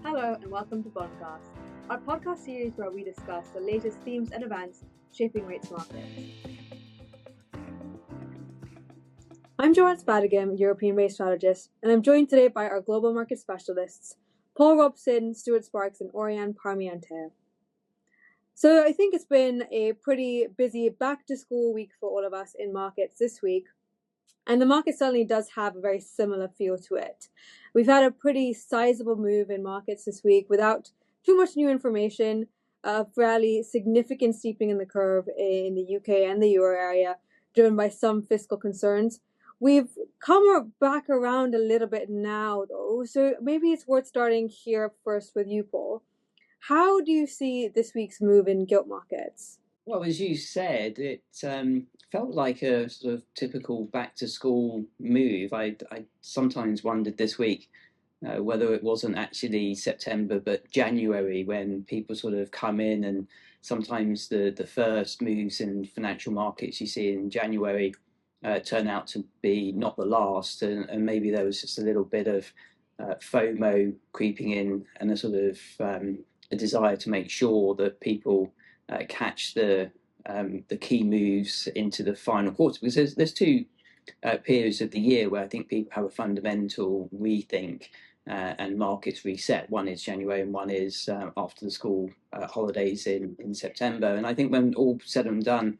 Hello and welcome to Bondcast, our podcast series where we discuss the latest themes and events shaping rates markets. I'm Joanne Spadigam, European rate strategist, and I'm joined today by our global market specialists, Paul Robson, Stuart Sparks, and Oriane Parmienter. So I think it's been a pretty busy back-to-school week for all of us in markets this week. And the market certainly does have a very similar feel to it. We've had a pretty sizable move in markets this week without too much new information, a fairly significant steepening in the curve in the UK and the euro area, driven by some fiscal concerns. We've come back around a little bit now, though, so maybe it's worth starting here first with you, Paul. How do you see this week's move in gilt markets? Well, as you said, it felt like a sort of typical back-to-school move. I sometimes wondered this week whether it wasn't actually September but January when people sort of come in, and sometimes the first moves in financial markets you see in January turn out to be not the last, and maybe there was just a little bit of FOMO creeping in and a sort of a desire to make sure that people catch the key moves into the final quarter, because there's two periods of the year where I think people have a fundamental rethink and markets reset. One is January and one is after the school holidays in September. And I think when all said and done,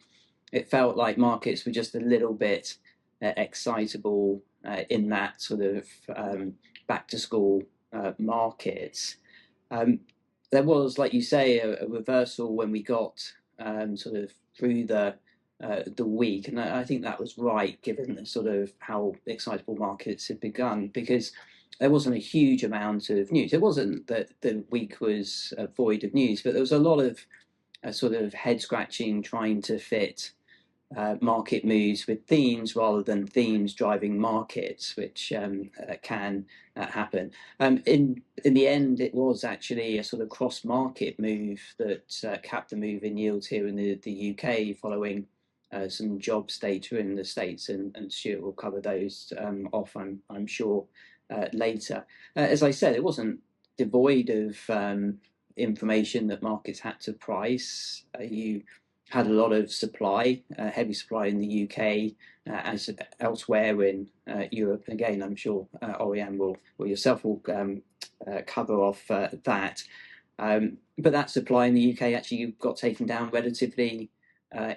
it felt like markets were just a little bit excitable in that sort of back to school markets. There was, like you say, a reversal when we got sort of through the week, and I think that was right, given the sort of how excitable markets had begun, because there wasn't a huge amount of news. It wasn't that the week was void of news, but there was a lot of sort of head scratching, trying to fit market moves with themes rather than themes driving markets, which can happen. In the end, it was actually a sort of cross-market move that capped the move in yields here in the UK, following some jobs data in the States, and Stuart will cover those off, I'm sure, later. As I said, it wasn't devoid of information that markets had to price. You had a lot of supply, heavy supply in the UK, as elsewhere in Europe. Again, I'm sure Oriane or yourself will cover off that. But that supply in the UK actually got taken down relatively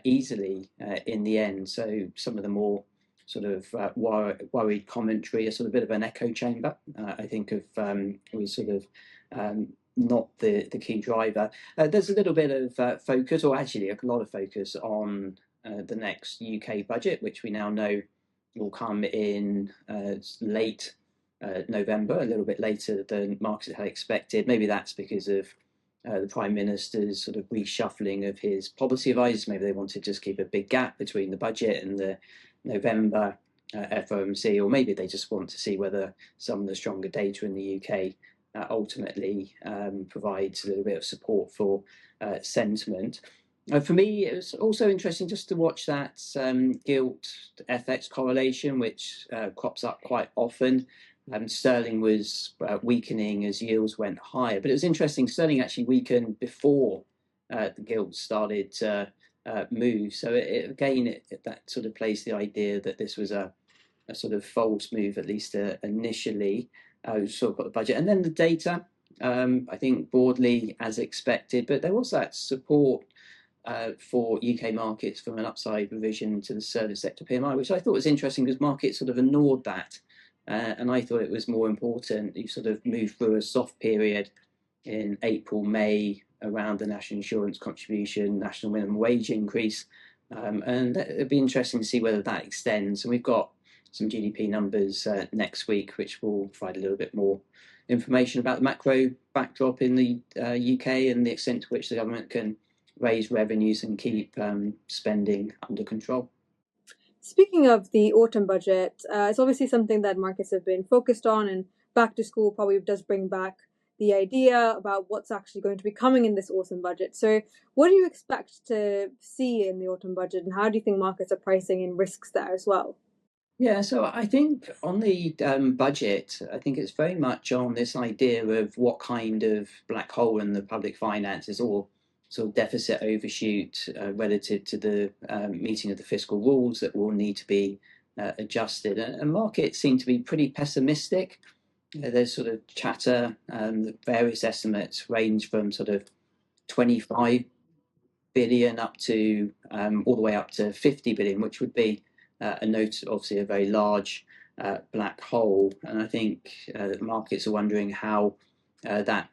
easily in the end. So some of the more sort of worried commentary, a sort of bit of an echo chamber, I think, of was sort of not the key driver. There's a little bit of focus, or actually a lot of focus, on the next UK budget, which we now know will come in late November, a little bit later than markets had expected. Maybe that's because of the Prime Minister's sort of reshuffling of his policy advisors. Maybe they want to just keep a big gap between the budget and the November FOMC, or maybe they just want to see whether some of the stronger data in the UK ultimately provides a little bit of support for sentiment. For me, it was also interesting just to watch that gilt FX correlation, which crops up quite often. Sterling was weakening as yields went higher, but it was interesting. Sterling actually weakened before the gilt started to move. So that sort of plays the idea that this was a sort of false move, at least initially. Sort of got the budget, and then the data. I think broadly as expected, but there was that support for UK markets from an upside revision to the service sector PMI, which I thought was interesting because markets sort of ignored that. And I thought it was more important. You sort of moved through a soft period in April, May around the national insurance contribution, national minimum wage increase. And it'd be interesting to see whether that extends. And we've got some GDP numbers next week, which will provide a little bit more information about the macro backdrop in the UK and the extent to which the government can raise revenues and keep spending under control. Speaking of the autumn budget, it's obviously something that markets have been focused on, and back to school probably does bring back the idea about what's actually going to be coming in this autumn budget. So what do you expect to see in the autumn budget, and how do you think markets are pricing in risks there as well? Yeah, so I think on the budget, I think it's very much on this idea of what kind of black hole in the public finances or sort of deficit overshoot relative to the meeting of the fiscal rules that will need to be adjusted. And markets seem to be pretty pessimistic. There's sort of chatter, various estimates range from sort of 25 billion up to all the way up to 50 billion, which would be obviously a very large black hole. And I think markets are wondering how that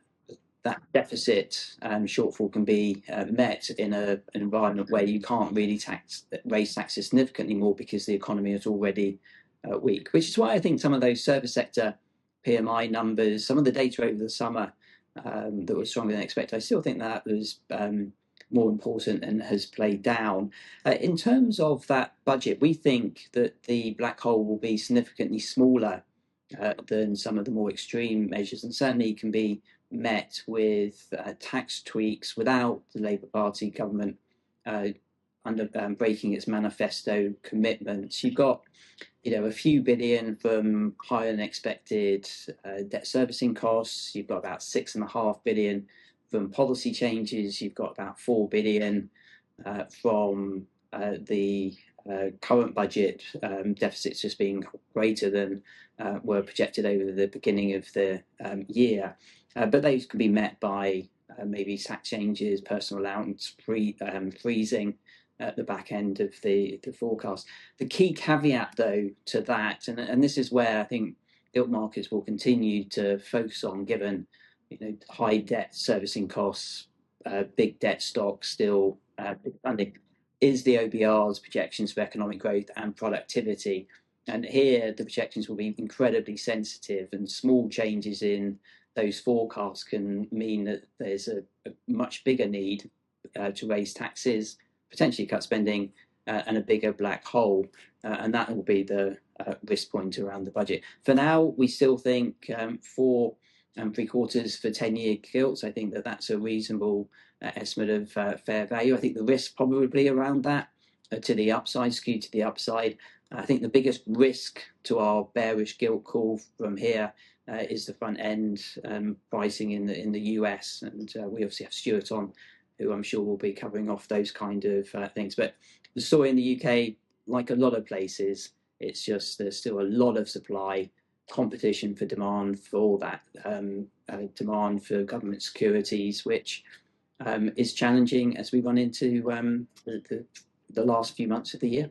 deficit shortfall can be met in an environment where you can't really raise taxes significantly more because the economy is already weak. Which is why I think some of those service sector PMI numbers, some of the data over the summer that was stronger than expected, I still think that was more important and has played down. In terms of that budget, we think that the black hole will be significantly smaller than some of the more extreme measures, and certainly can be met with tax tweaks without the Labour Party government under breaking its manifesto commitments. You've got a few billion from higher than expected debt servicing costs. You've got about 6.5 billion from policy changes. You've got about 4 billion from the current budget deficits just being greater than were projected over the beginning of the year. But those can be met by maybe tax changes, personal allowance freezing at the back end of the forecast. The key caveat, though, to that, and this is where I think gilt markets will continue to focus on, given high debt servicing costs, big debt stock still big funding, is the OBR's projections for economic growth and productivity. And here the projections will be incredibly sensitive, and small changes in those forecasts can mean that there's a much bigger need to raise taxes, potentially cut spending, and a bigger black hole. And that will be the risk point around the budget. For now, we still think 4.75 for 10-year gilts. I think that that's a reasonable estimate of fair value. I think the risk probably around that to the upside, skewed to the upside. I think the biggest risk to our bearish gilt call from here is the front end pricing in the US, and we obviously have Stuart on, who I'm sure will be covering off those kind of things. But the story in the UK, like a lot of places, it's just there's still a lot of supply, competition for demand for that demand for government securities, which is challenging as we run into the last few months of the year.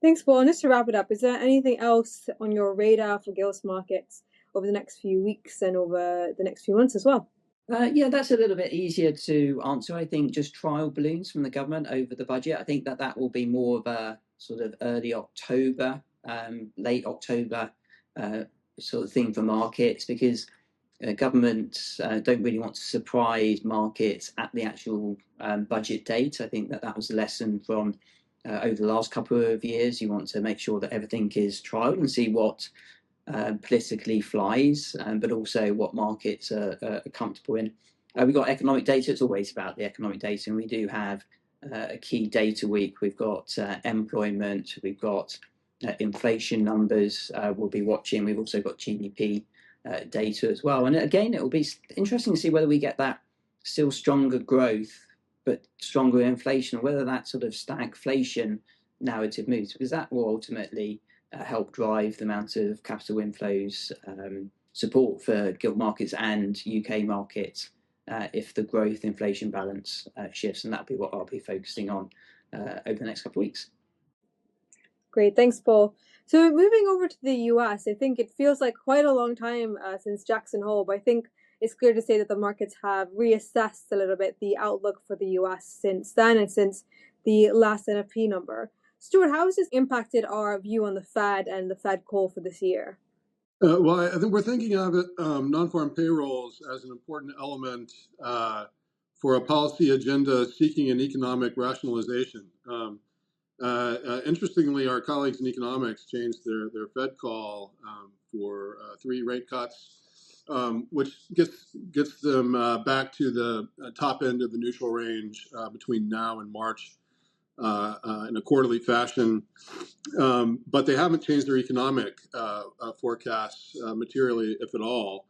Thanks, Paul. And just to wrap it up, is there anything else on your radar for gilts markets over the next few weeks and over the next few months as well? Yeah, that's a little bit easier to answer. I think just trial balloons from the government over the budget. I think that will be more of a sort of early October, late October sort of thing for markets, because governments don't really want to surprise markets at the actual budget date. I think that was a lesson from over the last couple of years. You want to make sure that everything is trialed and see what politically flies, but also what markets are comfortable in. We've got economic data. It's always about the economic data, and we do have a key data week. We've got employment, we've got inflation numbers we'll be watching. We've also got GDP data as well. And again, it will be interesting to see whether we get that still stronger growth, but stronger inflation, or whether that sort of stagflation narrative moves, because that will ultimately help drive the amount of capital inflows, support for gilt markets and UK markets if the growth inflation balance shifts. And that'll be what I'll be focusing on over the next couple of weeks. Great, thanks, Paul. So moving over to the US, I think it feels like quite a long time since Jackson Hole, but I think it's clear to say that the markets have reassessed a little bit the outlook for the US since then and since the last NFP number. Stuart, how has this impacted our view on the Fed and the Fed call for this year? Well, I think we're thinking of it, non-farm payrolls as an important element for a policy agenda seeking an economic rationalization. Interestingly, our colleagues in economics changed their Fed call for 3 rate cuts, which gets them back to the top end of the neutral range between now and March in a quarterly fashion, but they haven't changed their economic forecasts materially, if at all.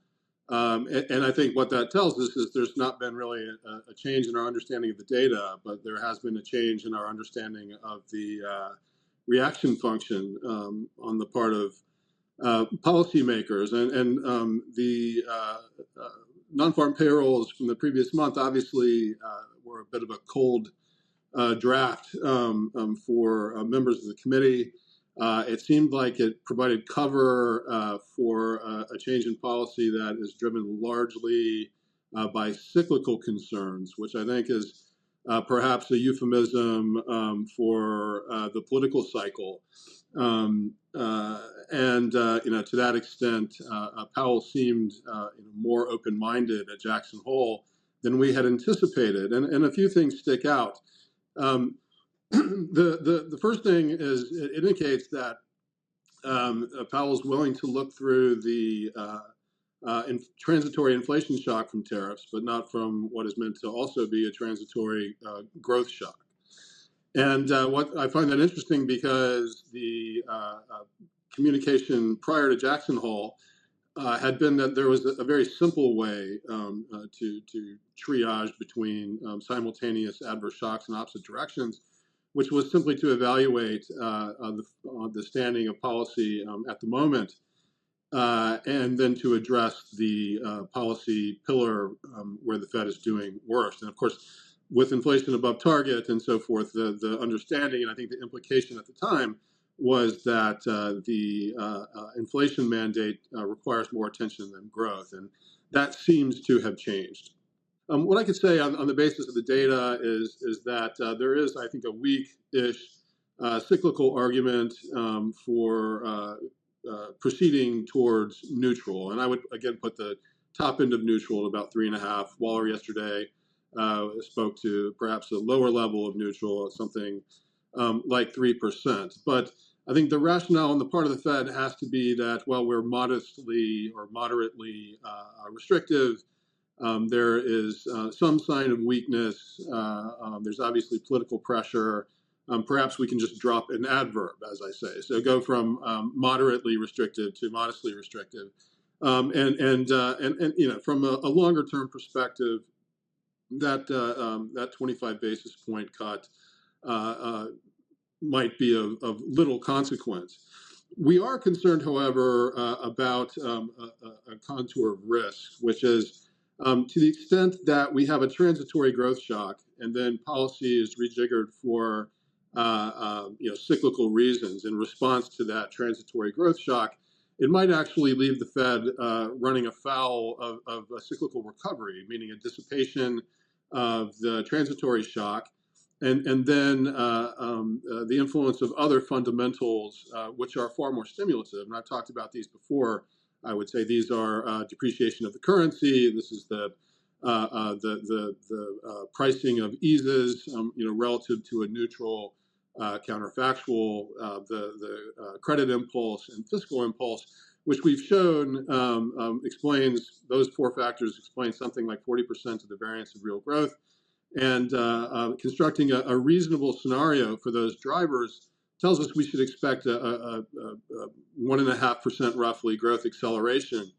And I think what that tells us is there's not been really a change in our understanding of the data, but there has been a change in our understanding of the reaction function on the part of policymakers. And the non-farm payrolls from the previous month obviously were a bit of a cold draft for members of the committee. It seemed like it provided cover for a change in policy that is driven largely by cyclical concerns, which I think is perhaps a euphemism for the political cycle. To that extent, Powell seemed more open-minded at Jackson Hole than we had anticipated, and a few things stick out. The first thing is it indicates that Powell's willing to look through the transitory inflation shock from tariffs, but not from what is meant to also be a transitory growth shock. And what I find that interesting because the communication prior to Jackson Hole had been that there was a very simple way to triage between simultaneous adverse shocks in opposite directions, which was simply to evaluate the standing of policy at the moment, and then to address the policy pillar where the Fed is doing worse. And of course, with inflation above target and so forth, the understanding, and I think the implication at the time, was that the inflation mandate requires more attention than growth. And that seems to have changed. What I could say on the basis of the data is that there is, I think, a weak-ish cyclical argument for proceeding towards neutral. And I would, again, put the top end of neutral at about 3.5. Waller yesterday spoke to perhaps a lower level of neutral, something like 3%. But I think the rationale on the part of the Fed has to be that, well, we're modestly or moderately restrictive. There is some sign of weakness. There's obviously political pressure. Perhaps we can just drop an adverb, as I say. So go from moderately restrictive to modestly restrictive. And from a longer term perspective, that 25 basis point cut might be of little consequence. We are concerned, however, about a contour of risk, which is to the extent that we have a transitory growth shock and then policy is rejiggered for cyclical reasons in response to that transitory growth shock, it might actually leave the Fed running afoul of a cyclical recovery, meaning a dissipation of the transitory shock, and then the influence of other fundamentals, which are far more stimulative. And I've talked about these before. I would say these are depreciation of the currency. This is the pricing of eases, relative to a neutral counterfactual, the credit impulse and fiscal impulse, which we've shown explains, those four factors explain something like 40% of the variance of real growth. And constructing a reasonable scenario for those drivers tells us we should expect a 1.5% roughly growth acceleration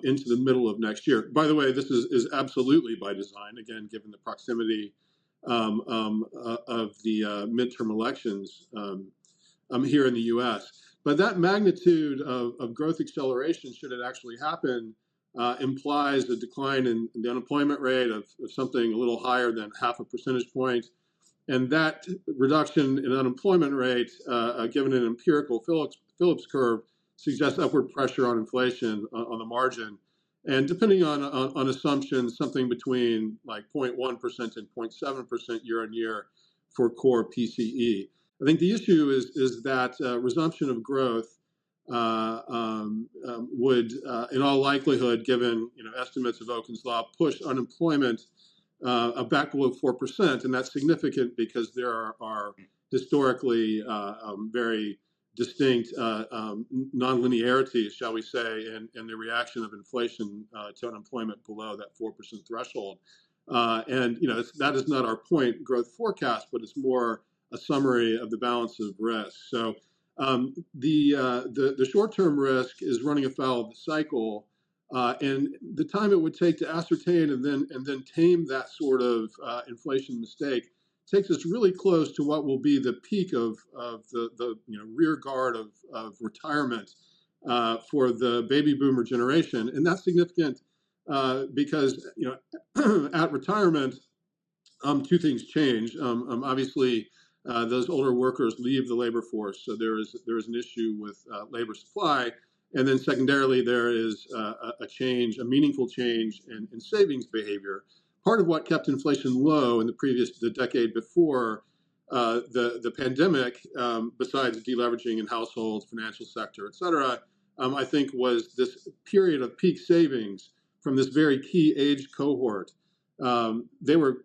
into the middle of next year. By the way, this is absolutely by design, again, given the proximity of the midterm elections here in the U.S. But that magnitude of growth acceleration, should it actually happen, implies a decline in the unemployment rate of something a little higher than 0.5 percentage point. And that reduction in unemployment rate, given an empirical Phillips curve, suggests upward pressure on inflation on the margin. And depending on assumptions, something between like 0.1% and 0.7% year on year for core PCE. I think the issue is that resumption of growth would, in all likelihood, given estimates of Oken's law, push unemployment back below 4%, and that's significant because there are historically very distinct nonlinearities, shall we say, in the reaction of inflation to unemployment below that 4% threshold. And that is not our point growth forecast, but it's more a summary of the balance of risk. So the short-term risk is running afoul of the cycle, and the time it would take to ascertain and then tame that sort of inflation mistake takes us really close to what will be the peak of the rear guard of retirement for the baby boomer generation, and that's significant because at retirement, two things change. Obviously, those older workers leave the labor force, so there is an issue with labor supply, and then secondarily there is a change, a meaningful change in savings behavior. Part of what kept inflation low in the decade before the pandemic, besides deleveraging in households, financial sector, et cetera, I think was this period of peak savings from this very key age cohort. They were,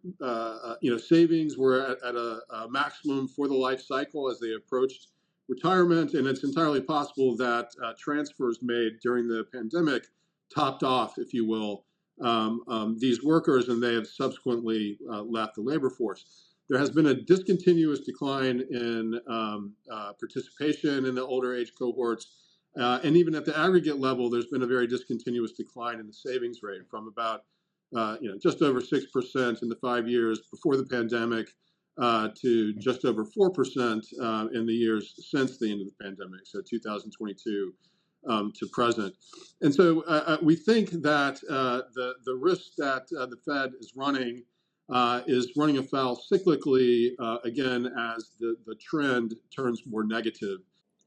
savings were at a maximum for the life cycle as they approached retirement, and it's entirely possible that transfers made during the pandemic topped off, if you will, these workers, and they have subsequently left the labor force. There has been a discontinuous decline in participation in the older age cohorts, and even at the aggregate level, there's been a very discontinuous decline in the savings rate from about just over 6% in the 5 years before the pandemic to just over 4% in the years since the end of the pandemic, so 2022 to present. And so we think that the risk that the Fed is running afoul cyclically, again, as the trend turns more negative.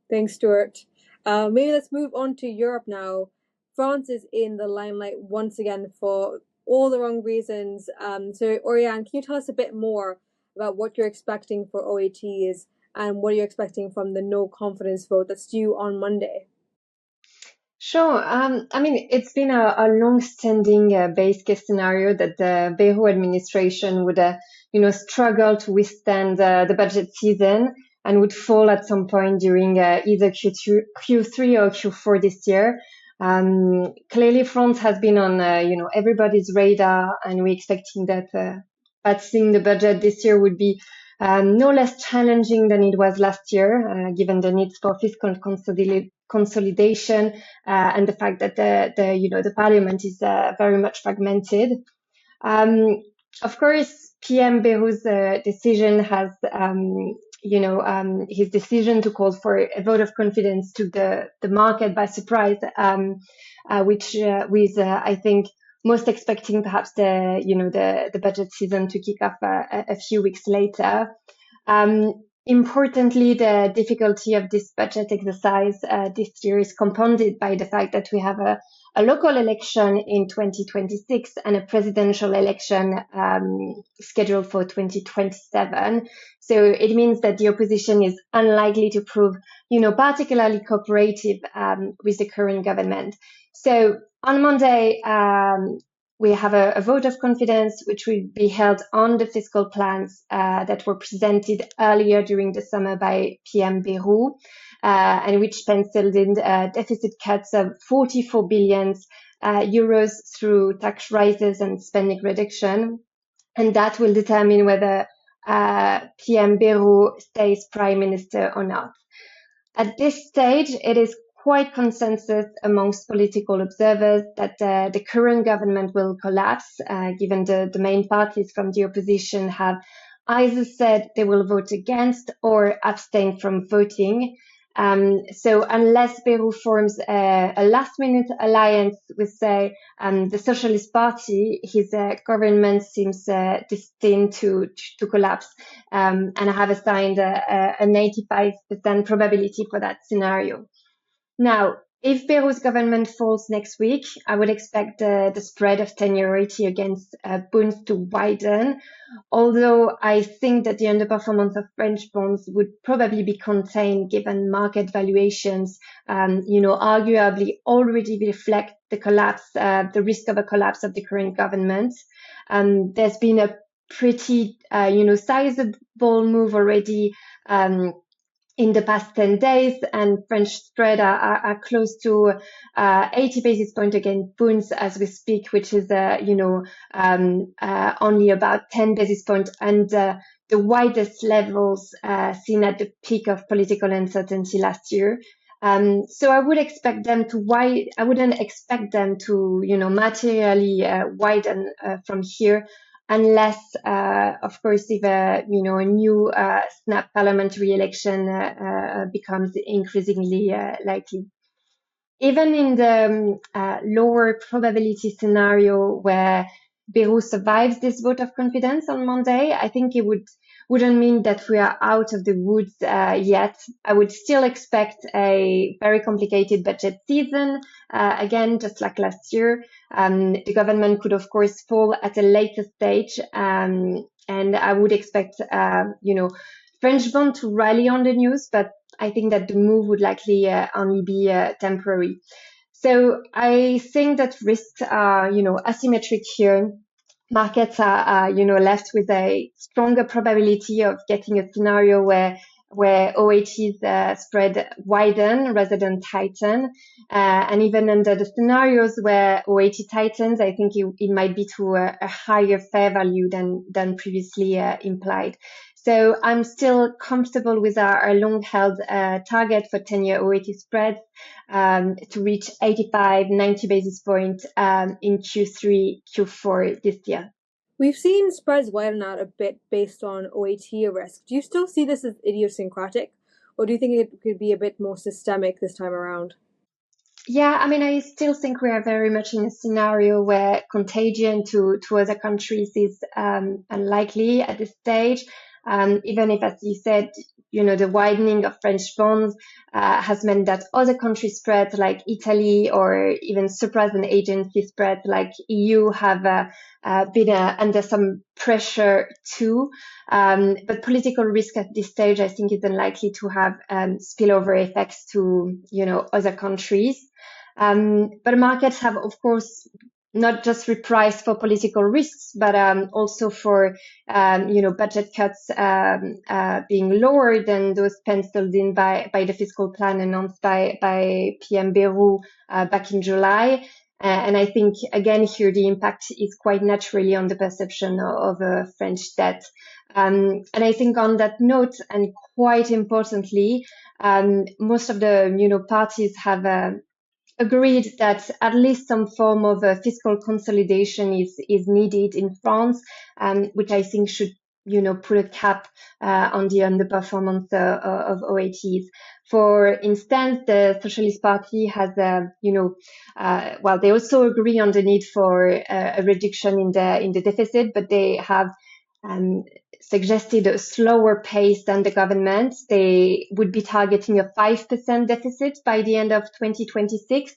Thanks, Stuart. Maybe let's move on to Europe now. France is in the limelight once again for all the wrong reasons. So, Oriane, can you tell us a bit more about what you're expecting for OATs and what you're expecting from the no confidence vote that's due on Monday? Sure. It's been a long-standing base case scenario that the Bayrou administration would, struggle to withstand the budget season and would fall at some point during either Q3 or Q4 this year. Clearly, France has been on, everybody's radar, and we're expecting that passing the budget this year would be no less challenging than it was last year, given the needs for fiscal consolidation and the fact that the parliament is very much fragmented. Of course, PM Bayrou's decision has, his decision to call for a vote of confidence took the market by surprise, which with I think most expecting perhaps the budget season to kick off a few weeks later. Importantly, the difficulty of this budget exercise this year is compounded by the fact that we have a local election in 2026 and a presidential election scheduled for 2027. So it means that the opposition is unlikely to prove, particularly cooperative with the current government. So on Monday, we have a vote of confidence, which will be held on the fiscal plans that were presented earlier during the summer by PM Bayrou, and which penciled in deficit cuts of 44 billion euros through tax rises and spending reduction. And that will determine whether PM Bayrou stays prime minister or not. At this stage, it is quite consensus amongst political observers that the current government will collapse, given the main parties from the opposition have either said they will vote against or abstain from voting. So unless Bayrou forms a last-minute alliance with, say, the Socialist Party, his government seems destined to collapse, and I have assigned a 95% probability for that scenario. Now, if Bayrou's government falls next week, I would expect the spread of seniority against bonds to widen, although I think that the underperformance of French bonds would probably be contained given market valuations, arguably already reflect the collapse, the risk of a collapse of the current government. There's been a pretty, sizable move already in the past 10 days, and French spread are close to 80 basis points against bunds as we speak, which is, only about 10 basis points under the widest levels seen at the peak of political uncertainty last year. So I wouldn't expect them to materially widen from here, unless, of course, if a new snap parliamentary election becomes increasingly likely. Even in the lower probability scenario where Beirut survives this vote of confidence on Monday, I think it wouldn't mean that we are out of the woods yet. I would still expect a very complicated budget season, again, just like last year. The government could, of course, fall at a later stage, and I would expect, French bond to rally on the news, but I think that the move would likely only be temporary. So I think that risks are, asymmetric here. Markets are, left with a stronger probability of getting a scenario where OAT's spread widen rather than tighten. And even under the scenarios where OAT tightens, I think it might be to a higher fair value than previously implied. So I'm still comfortable with our long-held target for 10-year OAT spreads to reach 85, 90 basis points in Q3, Q4 this year. We've seen spreads widen out a bit based on OAT risk. Do you still see this as idiosyncratic, or do you think it could be a bit more systemic this time around? Yeah, I mean, I still think we are very much in a scenario where contagion to other countries is unlikely at this stage. Even if, as you said, the widening of French bonds has meant that other country spreads like Italy or even surprise and agency spreads like EU have been under some pressure too. But political risk at this stage, I think, is unlikely to have spillover effects to, other countries. But markets have, of course, not just repriced for political risks, but also for, budget cuts being lower than those penciled in by the fiscal plan announced by PM Beru back in July. And I think, again, here the impact is quite naturally on the perception of French debt. And I think on that note, and quite importantly, most of the, parties have agreed that at least some form of fiscal consolidation is needed in France, which I think should, put a cap on the underperformance of OATs. For instance, the Socialist Party has, they also agree on the need for a reduction in the deficit, but they have suggested a slower pace than the government. They would be targeting a 5% deficit by the end of 2026,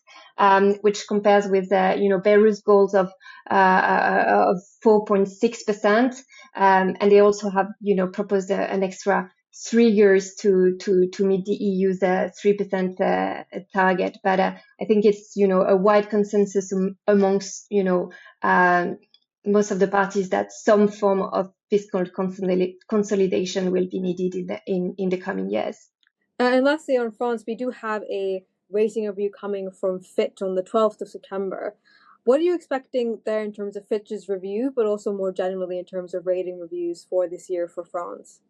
which compares with, Beru's goals of 4.6%. And they also have, proposed an extra 3 years to meet the EU's 3% target. But I think it's, a wide consensus amongst, most of the parties that some form of fiscal consolidation will be needed in the coming years. And lastly, on France, we do have a rating review coming from Fitch on the 12th of September. What are you expecting there in terms of Fitch's review, but also more generally in terms of rating reviews for this year for France?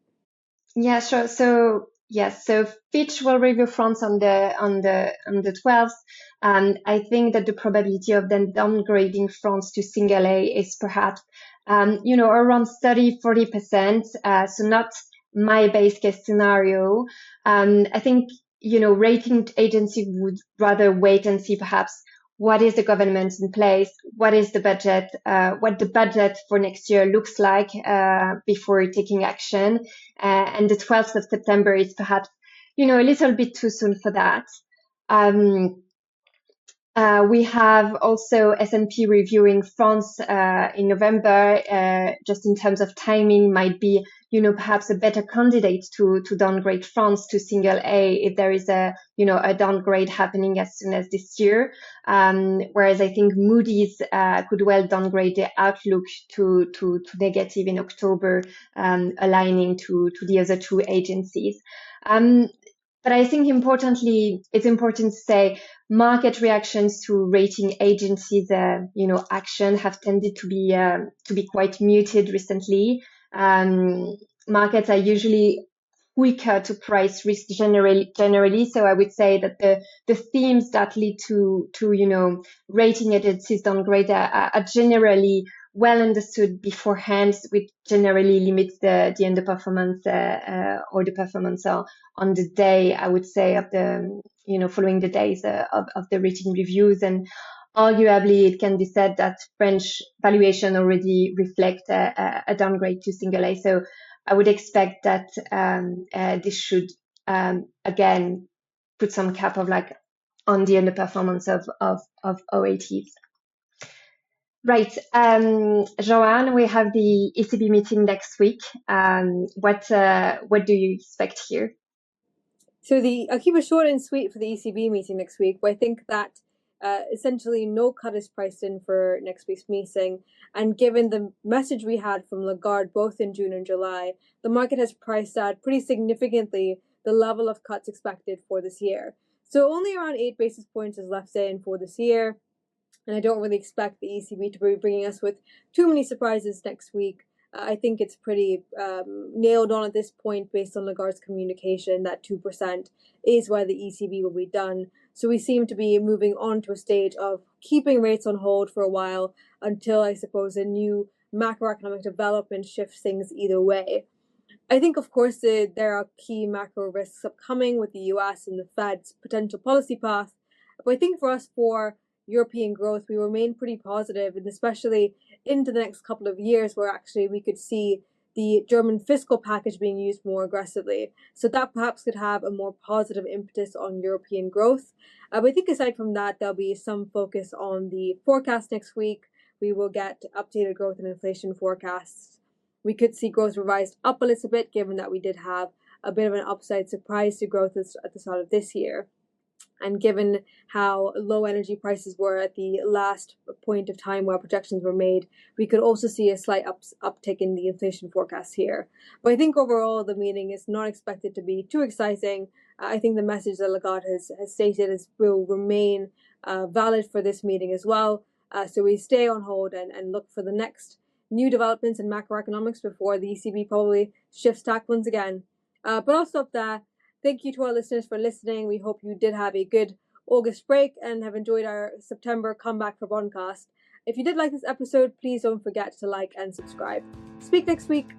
Yeah, sure. So yes, so Fitch will review France on the 12th. And I think that the probability of them downgrading France to single A is perhaps, around 30-40%. So not my base case scenario. I think, rating agency would rather wait and see perhaps what is the government in place, what is the budget, what the budget for next year looks like before taking action. And the 12th of September is perhaps, a little bit too soon for that. We have also S&P reviewing France in November. Just in terms of timing, might be perhaps a better candidate to downgrade France to single A if there is a downgrade happening as soon as this year. Whereas I think Moody's could well downgrade their outlook to negative in October, aligning to the other two agencies. But I think it's important to say market reactions to rating agencies, action have tended to be quite muted recently. Markets are usually quicker to price risk generally. So I would say that the themes that lead to rating agencies downgrade are generally well understood beforehand, which generally limits the underperformance or the performance on the day, I would say, of the following the days of the rating reviews. And arguably, it can be said that French valuation already reflect a downgrade to single A. So I would expect that this should again put some cap of on the underperformance of OATs. Right, Joanne, we have the ECB meeting next week. What do you expect here? So I'll keep it short and sweet for the ECB meeting next week, but I think that essentially no cut is priced in for next week's meeting. And given the message we had from Lagarde both in June and July, the market has priced out pretty significantly the level of cuts expected for this year. So only around 8 basis points is left in for this year. And I don't really expect the ECB to be bringing us with too many surprises next week. I think it's pretty nailed on at this point based on Lagarde's communication that 2% is where the ECB will be done. So we seem to be moving on to a stage of keeping rates on hold for a while until, I suppose, a new macroeconomic development shifts things either way. I think, of course, there are key macro risks upcoming with the US and the Fed's potential policy path. But I think for us, for European growth, we remain pretty positive, and especially into the next couple of years where actually we could see the German fiscal package being used more aggressively. So that perhaps could have a more positive impetus on European growth. But I think aside from that, there'll be some focus on the forecast next week. We will get updated growth and inflation forecasts. We could see growth revised up a little bit, given that we did have a bit of an upside surprise to growth at the start of this year. And given how low energy prices were at the last point of time where projections were made, we could also see a slight uptick in the inflation forecast here. But I think overall the meeting is not expected to be too exciting. I think the message that Lagarde has stated will remain valid for this meeting as well. So we stay on hold and look for the next new developments in macroeconomics before the ECB probably shifts tack once again. But I'll stop there. Thank you to our listeners for listening. We hope you did have a good August break and have enjoyed our September comeback for Bondcast. If you did like this episode, please don't forget to like and subscribe. Speak next week.